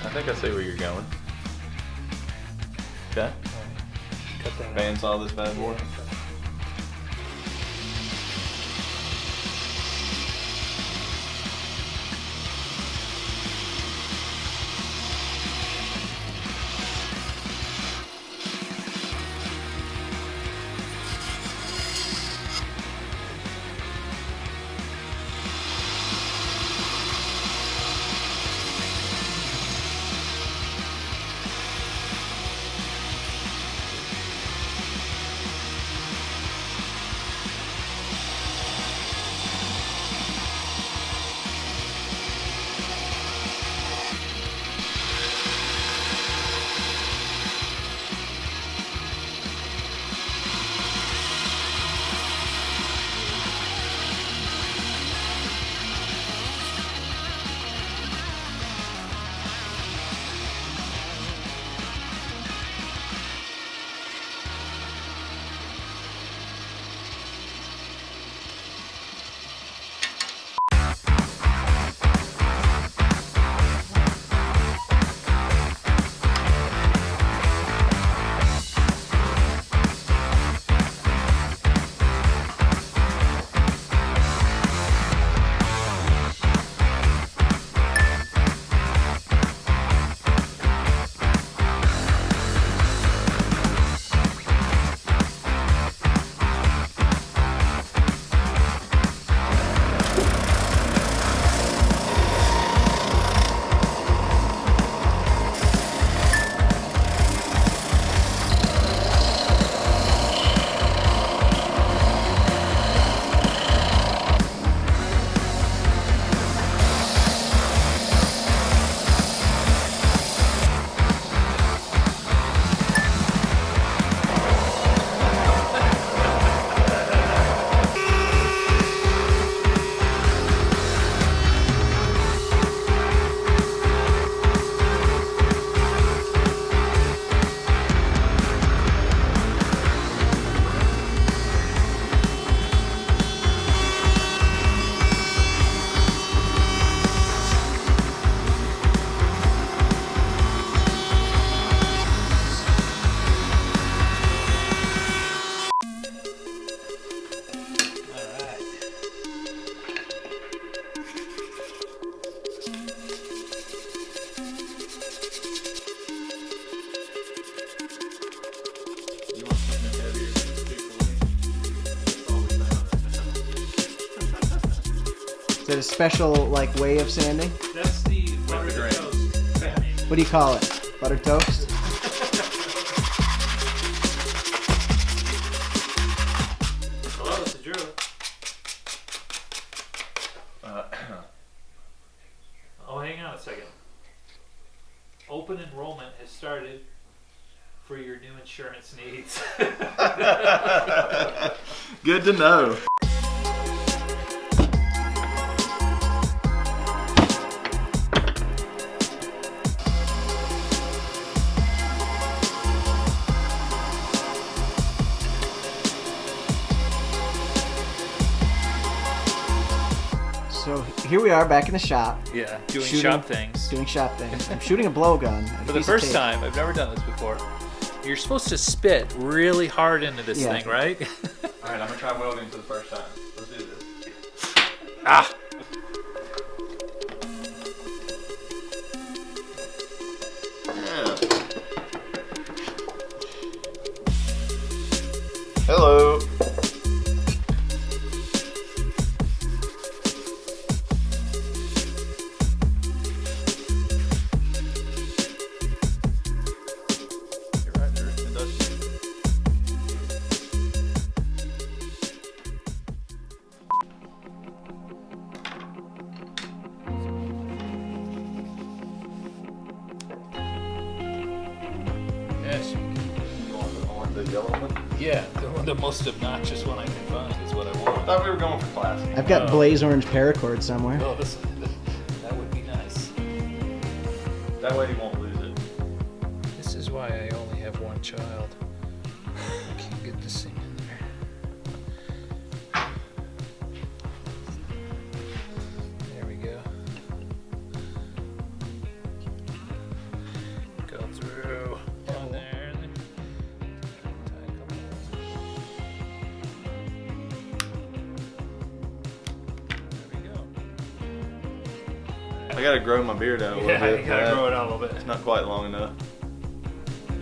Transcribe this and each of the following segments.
I think I see where you're going. Okay. Cut that out. Bandsaw this bad boy. Is it a special like way of sanding? That's the buttered toast sanding. What do you call it? Buttered toast? Hello, it's Drew. Oh, hang on a second. Open enrollment has started for your new insurance needs. Good to know. So here we are back in the shop. Yeah, doing Shooting- shop things. Doing shop things. I'm shooting a blowgun. For the first time, I've never done this before. You're supposed to spit really hard into this Yeah. thing, right? All right, I'm gonna try welding for the first time. Let's do this. Ah! Yeah. Hello. the yellow one? Yeah, the most obnoxious one I can find is what I I want. thought we were going for classic. I've got blaze orange paracord somewhere. Oh, that would be nice. That way you won't lose it. This is why I only have one child. I can't get this thing in there. There we go. Go through on there. And then tie a couple There we go. I gotta grow my beard out a little Yeah, bit. you gotta grow it out a little bit. It's not quite long enough.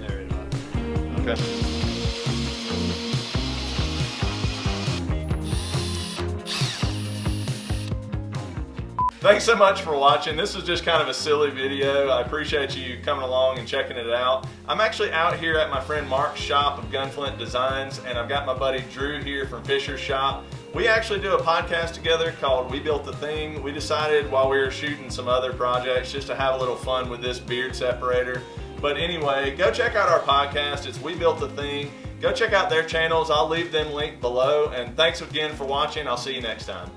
There it is. Okay. Thanks so much for watching. This was just kind of a silly video. I appreciate you coming along and checking it out. I'm actually out here at my friend Mark's shop of Gunflint Designs, and I've got my buddy Drew here from Fisher's shop. We actually do a podcast together called We Built the Thing. We decided while we were shooting some other projects just to have a little fun with this beard separator. But anyway, go check out our podcast. It's We Built the Thing. Go check out their channels. I'll leave them linked below. And thanks again for watching. I'll see you next time.